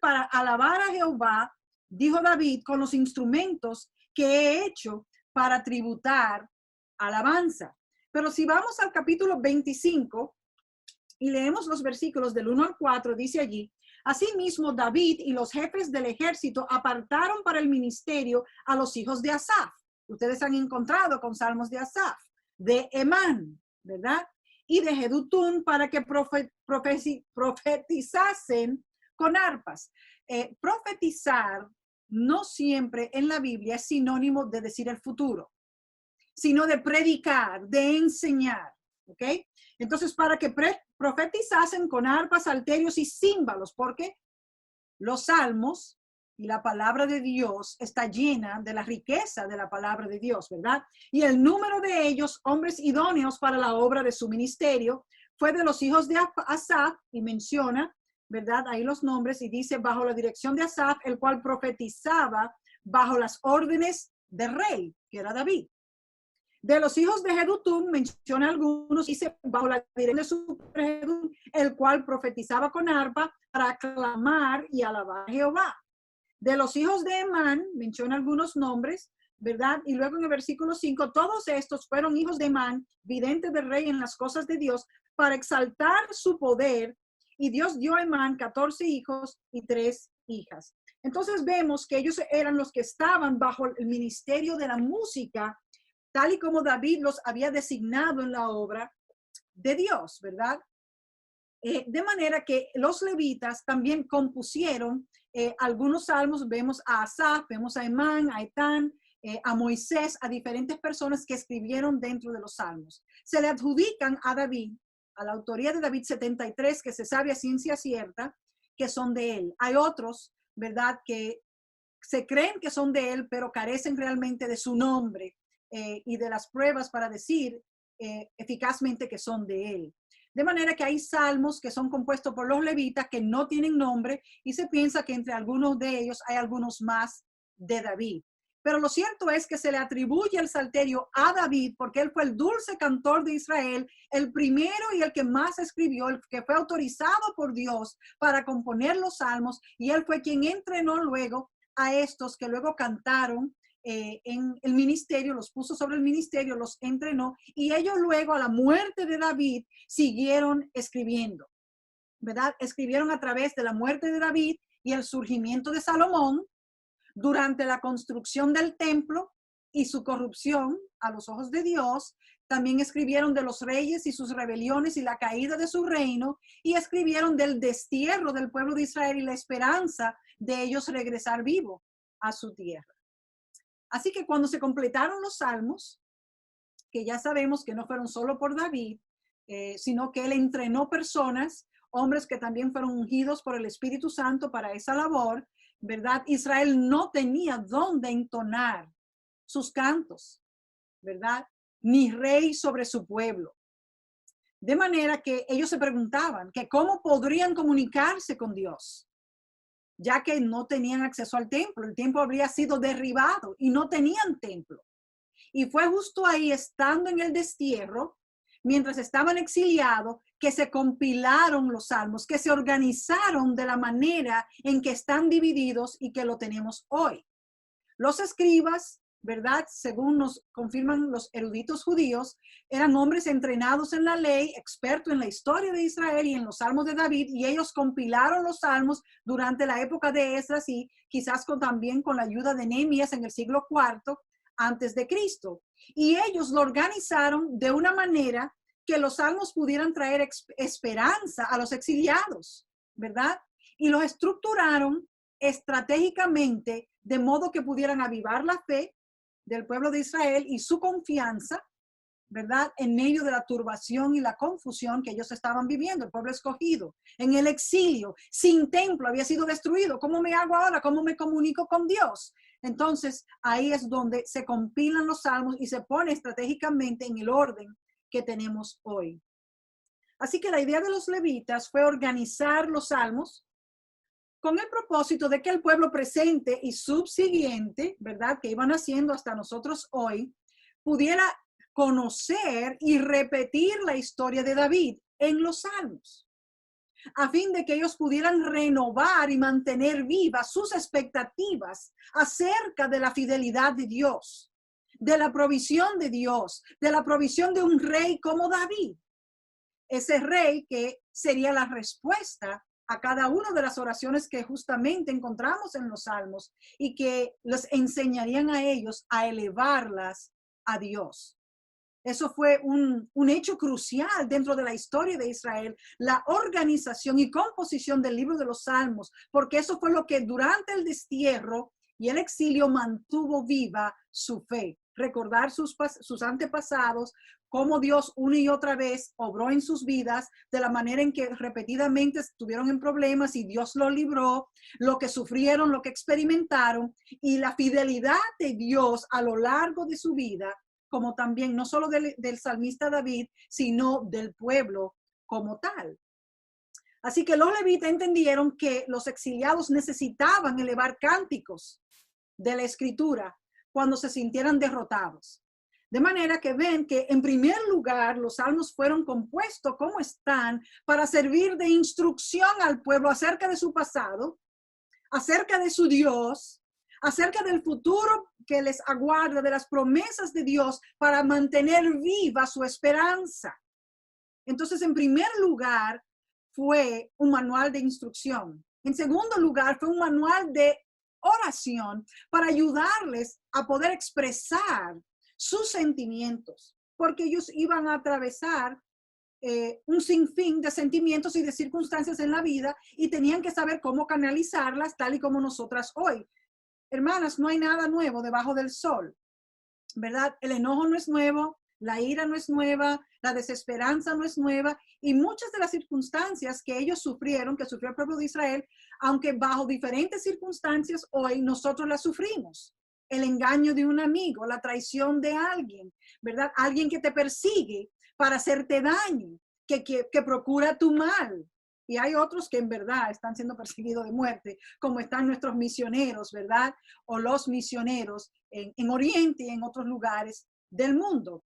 Speaker 1: para alabar a Jehová, dijo David, con los instrumentos que he hecho para tributar alabanza. Pero si vamos al capítulo 25 y leemos los versículos del 1 al 4, dice allí, asimismo David y los jefes del ejército apartaron para el ministerio a los hijos de Asaf. Ustedes han encontrado con salmos de Asaf, de Emán, ¿verdad? Y de Jedutún para que profetizasen con arpas. Profetizar no siempre en la Biblia es sinónimo de decir el futuro, sino de predicar, de enseñar, ¿ok? Entonces, para que profetizasen con arpas, salterios y címbalos, porque los salmos y la palabra de Dios está llena de la riqueza de la palabra de Dios, ¿verdad? Y el número de ellos, hombres idóneos para la obra de su ministerio, fue de los hijos de Asaf, y menciona, ¿verdad? Ahí los nombres, y dice, bajo la dirección de Asaf, el cual profetizaba bajo las órdenes del rey, que era David. De los hijos de Jedutún, menciona algunos, dice, bajo la dirección de su Jedutún, el cual profetizaba con arpa para aclamar y alabar a Jehová. De los hijos de Emán, menciona algunos nombres, ¿verdad? Y luego en el versículo 5, todos estos fueron hijos de Emán, vidente del rey en las cosas de Dios, para exaltar su poder. Y Dios dio a Emán 14 hijos y 3 hijas. Entonces vemos que ellos eran los que estaban bajo el ministerio de la música, tal y como David los había designado en la obra de Dios, ¿verdad? De manera que los levitas también compusieron algunos salmos. Vemos a Asaf, vemos a Emán, a Etán, a Moisés, a diferentes personas que escribieron dentro de los salmos. Se le adjudican a David, a la autoría de David, 73 que se sabe a ciencia cierta que son de él. Hay otros, ¿verdad?, que se creen que son de él, pero carecen realmente de su nombre y de las pruebas para decir eficazmente que son de él. De manera que hay salmos que son compuestos por los levitas que no tienen nombre, y se piensa que entre algunos de ellos hay algunos más de David. Pero lo cierto es que se le atribuye el salterio a David porque él fue el dulce cantor de Israel, el primero y el que más escribió, el que fue autorizado por Dios para componer los salmos, y él fue quien entrenó luego a estos que luego cantaron en el ministerio, los puso sobre el ministerio, los entrenó, y ellos luego a la muerte de David siguieron escribiendo, ¿verdad? Escribieron a través de la muerte de David y el surgimiento de Salomón, durante la construcción del templo y su corrupción a los ojos de Dios. También escribieron de los reyes y sus rebeliones y la caída de su reino, y escribieron del destierro del pueblo de Israel y la esperanza de ellos regresar vivo a su tierra. Así que cuando se completaron los salmos, que ya sabemos que no fueron solo por David, sino que él entrenó personas, hombres que también fueron ungidos por el Espíritu Santo para esa labor, ¿verdad? Israel no tenía dónde entonar sus cantos, ¿verdad? Ni rey sobre su pueblo. De manera que ellos se preguntaban que cómo podrían comunicarse con Dios, ya que no tenían acceso al templo. El templo habría sido derribado y no tenían templo. Y fue justo ahí, estando en el destierro, mientras estaban exiliados, que se compilaron los salmos, que se organizaron de la manera en que están divididos y que lo tenemos hoy. Los escribas, ¿verdad? Según nos confirman los eruditos judíos, eran hombres entrenados en la ley, expertos en la historia de Israel y en los salmos de David, y ellos compilaron los salmos durante la época de Esdras y quizás también con la ayuda de Nehemías en el siglo IV antes de Cristo. Y ellos lo organizaron de una manera que los salmos pudieran traer esperanza a los exiliados, ¿verdad? Y los estructuraron estratégicamente de modo que pudieran avivar la fe del pueblo de Israel y su confianza, ¿verdad? En medio de la turbación y la confusión que ellos estaban viviendo, el pueblo escogido, en el exilio, sin templo, había sido destruido. ¿Cómo me hago ahora? ¿Cómo me comunico con Dios? Entonces, ahí es donde se compilan los salmos y se pone estratégicamente en el orden que tenemos hoy. Así que la idea de los levitas fue organizar los salmos con el propósito de que el pueblo presente y subsiguiente, ¿verdad?, que iban haciendo hasta nosotros hoy, pudiera conocer y repetir la historia de David en los salmos, a fin de que ellos pudieran renovar y mantener vivas sus expectativas acerca de la fidelidad de Dios, de la provisión de Dios, de la provisión de un rey como David. Ese rey que sería la respuesta a cada una de las oraciones que justamente encontramos en los salmos y que les enseñarían a ellos a elevarlas a Dios. Eso fue un hecho crucial dentro de la historia de Israel, la organización y composición del libro de los Salmos, porque eso fue lo que durante el destierro y el exilio mantuvo viva su fe. Recordar sus antepasados, cómo Dios una y otra vez obró en sus vidas, de la manera en que repetidamente estuvieron en problemas y Dios los libró, lo que sufrieron, lo que experimentaron, y la fidelidad de Dios a lo largo de su vida, como también no solo del salmista David, sino del pueblo como tal. Así que los levitas entendieron que los exiliados necesitaban elevar cánticos de la escritura cuando se sintieran derrotados. De manera que ven que en primer lugar los salmos fueron compuestos como están para servir de instrucción al pueblo acerca de su pasado, acerca de su Dios, acerca del futuro que les aguarda, de las promesas de Dios para mantener viva su esperanza. Entonces, en primer lugar, fue un manual de instrucción. En segundo lugar, fue un manual de oración para ayudarles a poder expresar sus sentimientos, porque ellos iban a atravesar un sinfín de sentimientos y de circunstancias en la vida y tenían que saber cómo canalizarlas tal y como nosotras hoy. Hermanas, no hay nada nuevo debajo del sol, ¿verdad? El enojo no es nuevo, la ira no es nueva, la desesperanza no es nueva, y muchas de las circunstancias que ellos sufrieron, que sufrió el pueblo de Israel, aunque bajo diferentes circunstancias hoy nosotros las sufrimos. El engaño de un amigo, la traición de alguien, ¿verdad? Alguien que te persigue para hacerte daño, que procura tu mal. y hay otros que en verdad están siendo perseguidos de muerte, como están nuestros misioneros, ¿verdad? O los misioneros en Oriente y en otros lugares del mundo.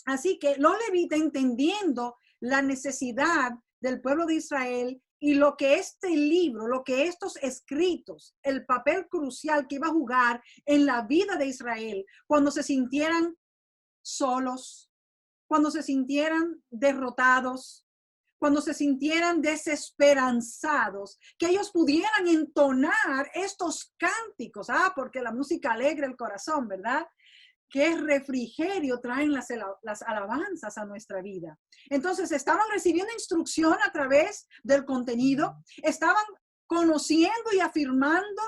Speaker 1: Así que los levitas, entendiendo la necesidad del pueblo de Israel y lo que este libro, lo que estos escritos, el papel crucial que iba a jugar en la vida de Israel, cuando se sintieran solos, cuando se sintieran derrotados, cuando se sintieran desesperanzados, que ellos pudieran entonar estos cánticos, porque la música alegra el corazón, ¿verdad? Qué refrigerio traen las alabanzas a nuestra vida. Entonces, estaban recibiendo instrucción a través del contenido, estaban conociendo y afirmando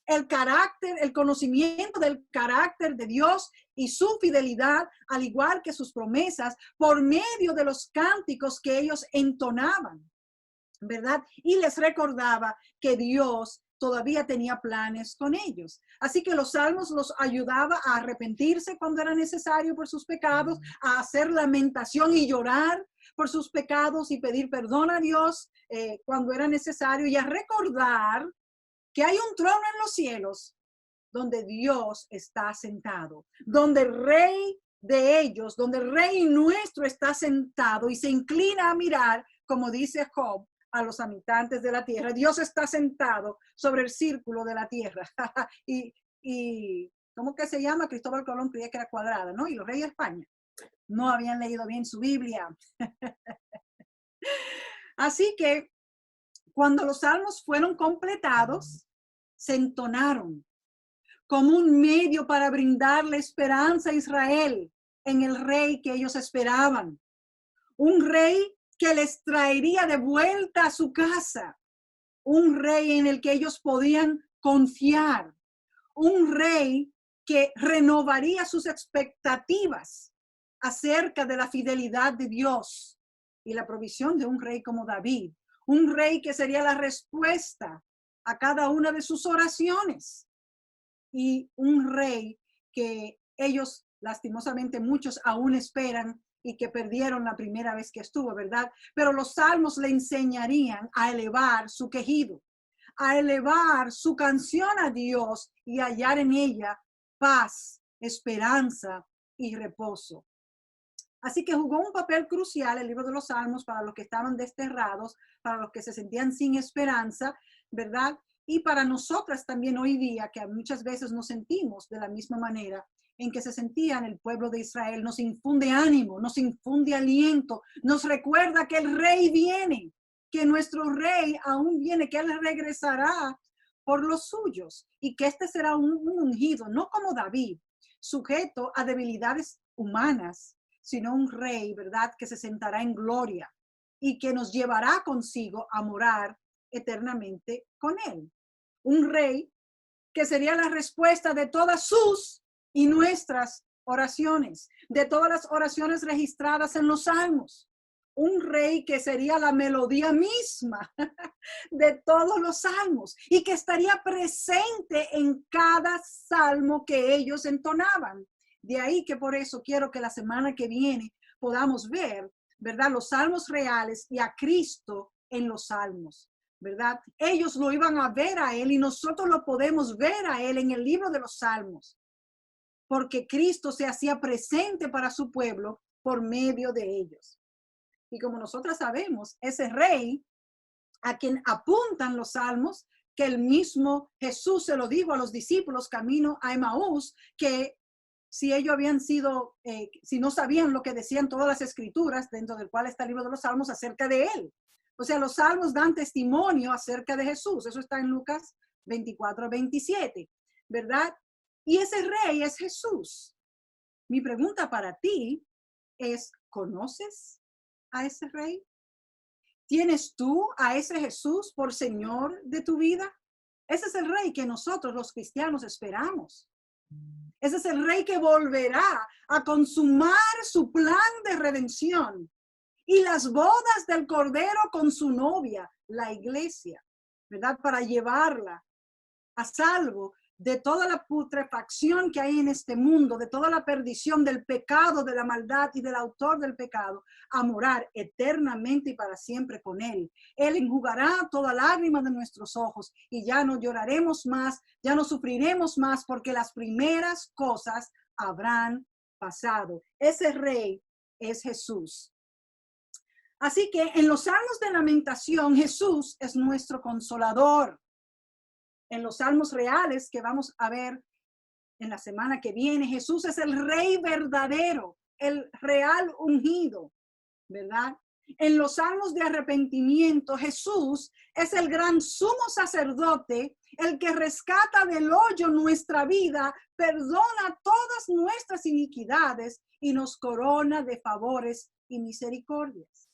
Speaker 1: el carácter, el conocimiento del carácter de Dios y su fidelidad, al igual que sus promesas, por medio de los cánticos que ellos entonaban, ¿verdad? Y les recordaba que Dios todavía tenía planes con ellos. Así que los salmos los ayudaba a arrepentirse cuando era necesario por sus pecados, a hacer lamentación y llorar por sus pecados y pedir perdón a Dios cuando era necesario, y a recordar que hay un trono en los cielos donde Dios está sentado, donde el Rey de ellos, donde el Rey nuestro está sentado y se inclina a mirar, como dice Job, a los habitantes de la tierra. Dios está sentado sobre el círculo de la tierra. y ¿cómo que se llama? Cristóbal Colón creía que era cuadrada, ¿no? Y los reyes de España no habían leído bien su Biblia. Así que cuando los salmos fueron completados, se entonaron como un medio para brindarle esperanza a Israel en el rey que ellos esperaban. Un rey que les traería de vuelta a su casa. Un rey en el que ellos podían confiar. Un rey que renovaría sus expectativas acerca de la fidelidad de Dios y la provisión de un rey como David. Un rey que sería la respuesta a cada una de sus oraciones. Y un rey que ellos, lastimosamente, muchos aún esperan y que perdieron la primera vez que estuvo, ¿verdad? Pero los salmos le enseñarían a elevar su quejido, a elevar su canción a Dios y hallar en ella paz, esperanza y reposo. Así que jugó un papel crucial el libro de los Salmos para los que estaban desterrados, para los que se sentían sin esperanza, ¿verdad? Y para nosotras también hoy día, que muchas veces nos sentimos de la misma manera en que se sentían el pueblo de Israel, nos infunde ánimo, nos infunde aliento, nos recuerda que el rey viene, que nuestro rey aún viene, que él regresará por los suyos y que este será un ungido, no como David, sujeto a debilidades humanas, sino un rey, ¿verdad?, que se sentará en gloria y que nos llevará consigo a morar eternamente con él. Un rey que sería la respuesta de todas sus y nuestras oraciones, de todas las oraciones registradas en los salmos. Un rey que sería la melodía misma de todos los salmos y que estaría presente en cada salmo que ellos entonaban. De ahí que por eso quiero que la semana que viene podamos ver, ¿verdad?, los salmos reales y a Cristo en los salmos, ¿verdad? Ellos lo iban a ver a él y nosotros lo podemos ver a él en el libro de los salmos, porque Cristo se hacía presente para su pueblo por medio de ellos. Y como nosotras sabemos, ese rey a quien apuntan los salmos, que el mismo Jesús se lo dijo a los discípulos camino a Emaús, que si ellos habían sido, si no sabían lo que decían todas las escrituras, dentro del cual está el libro de los salmos, acerca de él. O sea, los salmos dan testimonio acerca de Jesús. Eso está en Lucas 24-27, ¿verdad? Y ese rey es Jesús. Mi pregunta para ti es, ¿conoces a ese rey? ¿Tienes tú a ese Jesús por Señor de tu vida? Ese es el rey que nosotros los cristianos esperamos. Ese es el rey que volverá a consumar su plan de redención y las bodas del Cordero con su novia, la iglesia, ¿verdad? Para llevarla a salvo de toda la putrefacción que hay en este mundo, de toda la perdición del pecado, de la maldad y del autor del pecado, a morar eternamente y para siempre con Él. Él enjugará toda lágrima de nuestros ojos y ya no lloraremos más, ya no sufriremos más, porque las primeras cosas habrán pasado. Ese Rey es Jesús. Así que en los Salmos de Lamentación, Jesús es nuestro consolador. En los salmos reales que vamos a ver en la semana que viene, Jesús es el Rey verdadero, el real ungido, ¿verdad? En los salmos de arrepentimiento, Jesús es el gran sumo sacerdote, el que rescata del hoyo nuestra vida, perdona todas nuestras iniquidades y nos corona de favores y misericordias.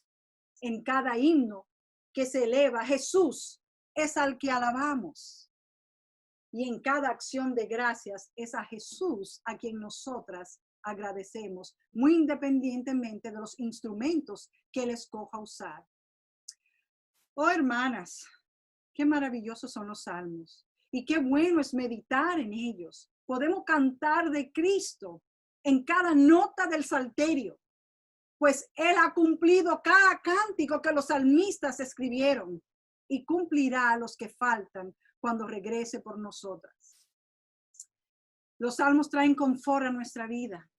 Speaker 1: En cada himno que se eleva, Jesús es al que alabamos. Y en cada acción de gracias es a Jesús a quien nosotras agradecemos, muy independientemente de los instrumentos que Él escoja usar. Oh, hermanas, qué maravillosos son los salmos y qué bueno es meditar en ellos. Podemos cantar de Cristo en cada nota del salterio, pues Él ha cumplido cada cántico que los salmistas escribieron y cumplirá a los que faltan cuando regrese por nosotras. Los salmos traen confort a nuestra vida,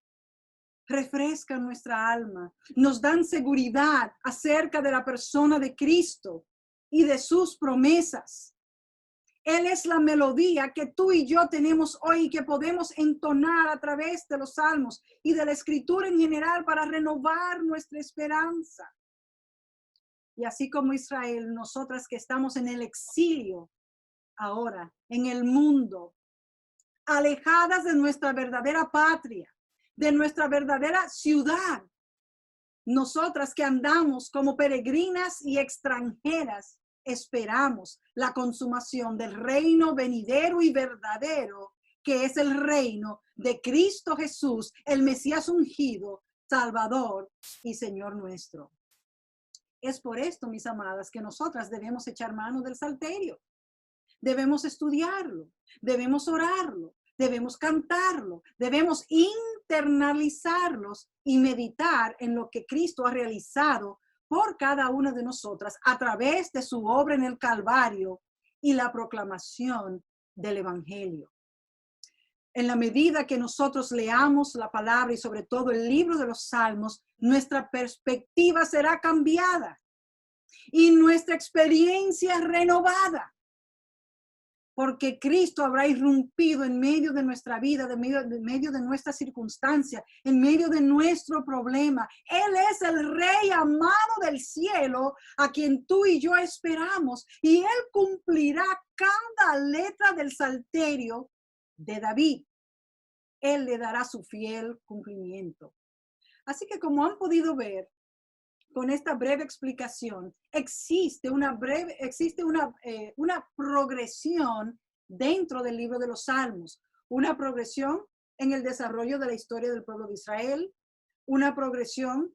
Speaker 1: refrescan nuestra alma, nos dan seguridad acerca de la persona de Cristo y de sus promesas. Él es la melodía que tú y yo tenemos hoy y que podemos entonar a través de los salmos y de la escritura en general para renovar nuestra esperanza. Y así como Israel, nosotras que estamos en el exilio, ahora en el mundo, alejadas de nuestra verdadera patria, de nuestra verdadera ciudad, nosotras que andamos como peregrinas y extranjeras, esperamos la consumación del reino venidero y verdadero, que es el reino de Cristo Jesús, el Mesías ungido, Salvador y Señor nuestro. Es por esto, mis amadas, que nosotras debemos echar mano del salterio. Debemos estudiarlo, debemos orarlo, debemos cantarlo, debemos internalizarlos y meditar en lo que Cristo ha realizado por cada una de nosotras a través de su obra en el Calvario y la proclamación del Evangelio. En la medida que nosotros leamos la palabra y sobre todo el libro de los Salmos, nuestra perspectiva será cambiada y nuestra experiencia renovada. Porque Cristo habrá irrumpido en medio de nuestra vida, en medio de nuestra circunstancia, en medio de nuestro problema. Él es el Rey amado del cielo, a quien tú y yo esperamos. Y Él cumplirá cada letra del salterio de David. Él le dará su fiel cumplimiento. Así que como han podido ver, con esta breve explicación, existe una progresión dentro del libro de los Salmos, una progresión en el desarrollo de la historia del pueblo de Israel, una progresión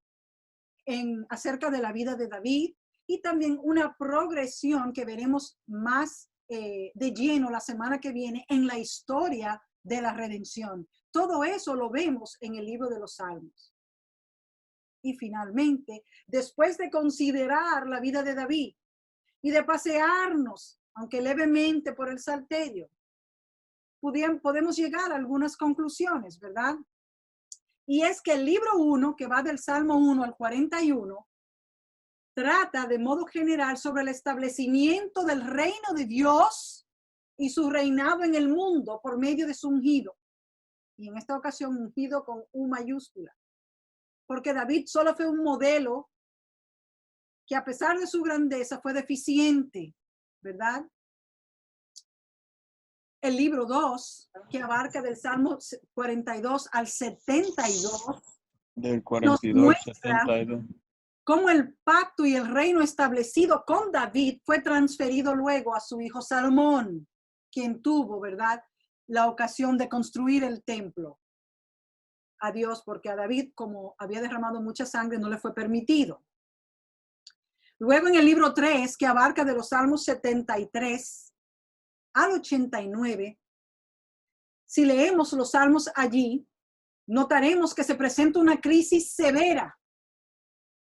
Speaker 1: acerca de la vida de David y también una progresión que veremos más de lleno la semana que viene en la historia de la redención. Todo eso lo vemos en el libro de los Salmos. Y finalmente, después de considerar la vida de David y de pasearnos, aunque levemente, por el salterio, podemos llegar a algunas conclusiones, ¿verdad? Y es que el libro 1, que va del Salmo 1 al 41, trata de modo general sobre el establecimiento del reino de Dios y su reinado en el mundo por medio de su ungido. Y en esta ocasión ungido con U mayúscula. Porque David solo fue un modelo que a pesar de su grandeza fue deficiente, ¿verdad? El libro 2, que abarca del Salmo 42 al 72,
Speaker 2: del 42
Speaker 1: nos muestra
Speaker 2: 72.
Speaker 1: cómo el pacto y el reino establecido con David fue transferido luego a su hijo Salomón, quien tuvo, ¿verdad?, la ocasión de construir el templo a Dios, porque a David, como había derramado mucha sangre, no le fue permitido. Luego en el libro 3, que abarca de los Salmos 73 al 89, Si leemos los salmos allí, notaremos que se presenta una crisis severa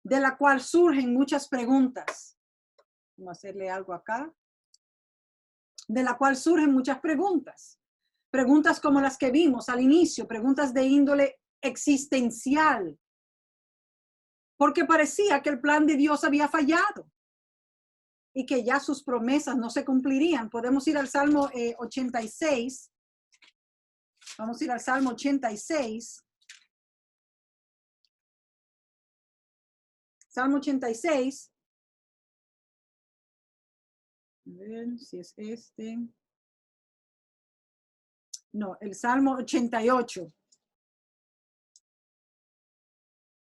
Speaker 1: de la cual surgen muchas preguntas. Vamos a hacerle algo acá. De la cual surgen muchas preguntas. Preguntas como las que vimos al inicio, preguntas de índole existencial. Porque parecía que el plan de Dios había fallado y que ya sus promesas no se cumplirían. Podemos ir al Salmo 86. Vamos a ir al Salmo 86. Salmo 86. A ver si es este. No, el Salmo 88.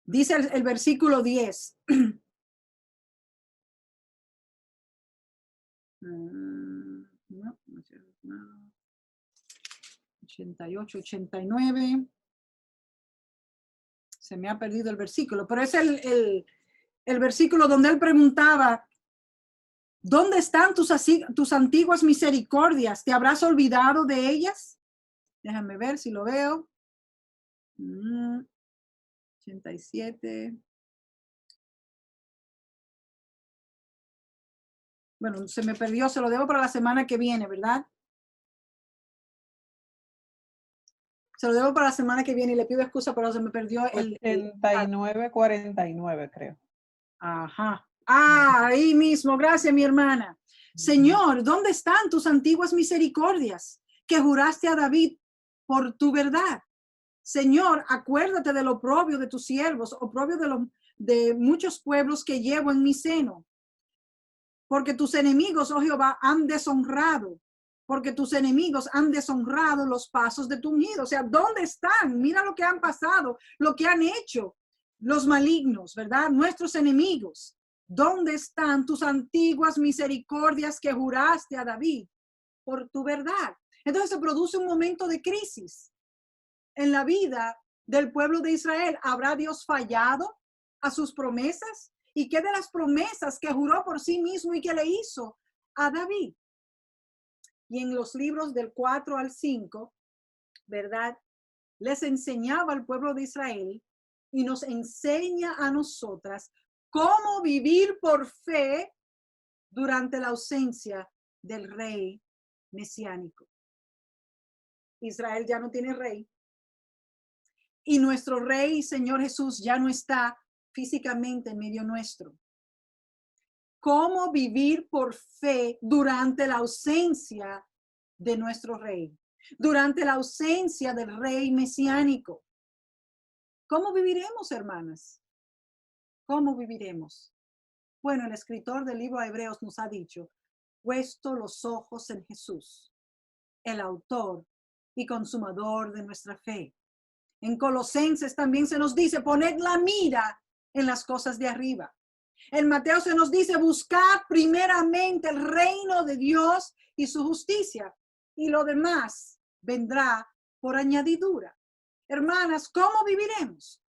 Speaker 1: Dice el versículo 10. No, 88, 89. Se me ha perdido el versículo, pero es el versículo donde él preguntaba, ¿dónde están tus antiguas misericordias? ¿Te habrás olvidado de ellas? Déjame ver si lo veo. 87. Bueno, se me perdió, se lo debo para la semana que viene, ¿verdad? Se lo debo para la semana que viene y le pido excusa, pero se me perdió el
Speaker 2: 89, 49, creo.
Speaker 1: Ajá. Ah, ahí mismo. Gracias, mi hermana. Señor, ¿dónde están tus antiguas misericordias que juraste a David por tu verdad? Señor, acuérdate del oprobio de tus siervos, oprobio de muchos pueblos que llevo en mi seno. Porque tus enemigos, oh Jehová, han deshonrado. Porque tus enemigos han deshonrado los pasos de tu ungido. O sea, ¿dónde están? Mira lo que han pasado, lo que han hecho los malignos, ¿verdad? Nuestros enemigos. ¿Dónde están tus antiguas misericordias que juraste a David por tu verdad? Entonces se produce un momento de crisis en la vida del pueblo de Israel. ¿Habrá Dios fallado a sus promesas? ¿Y qué de las promesas que juró por sí mismo y que le hizo a David? Y en los libros del 4 al 5, ¿verdad? Les enseñaba al pueblo de Israel y nos enseña a nosotras cómo vivir por fe durante la ausencia del rey mesiánico. Israel ya no tiene rey y nuestro rey, Señor Jesús, ya no está físicamente en medio nuestro. ¿Cómo vivir por fe durante la ausencia de nuestro rey? Durante la ausencia del rey mesiánico. ¿Cómo viviremos, hermanas? ¿Cómo viviremos? Bueno, el escritor del libro de Hebreos nos ha dicho, puesto los ojos en Jesús, el autor y consumador de nuestra fe. En Colosenses también se nos dice, poned la mira en las cosas de arriba. En Mateo se nos dice, buscad primeramente el reino de Dios y su justicia, y lo demás vendrá por añadidura. Hermanas, ¿cómo viviremos?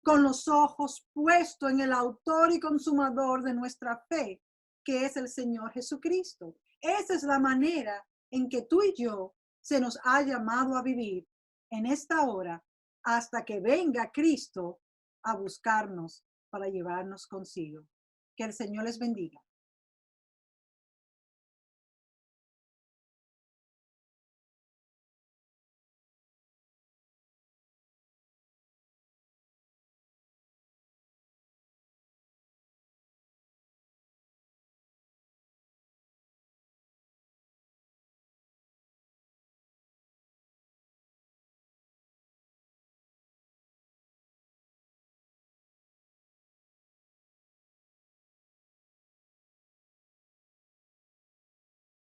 Speaker 1: Con los ojos puestos en el autor y consumador de nuestra fe, que es el Señor Jesucristo. Esa es la manera en que tú y yo se nos ha llamado a vivir en esta hora hasta que venga Cristo a buscarnos para llevarnos consigo. Que el Señor les bendiga.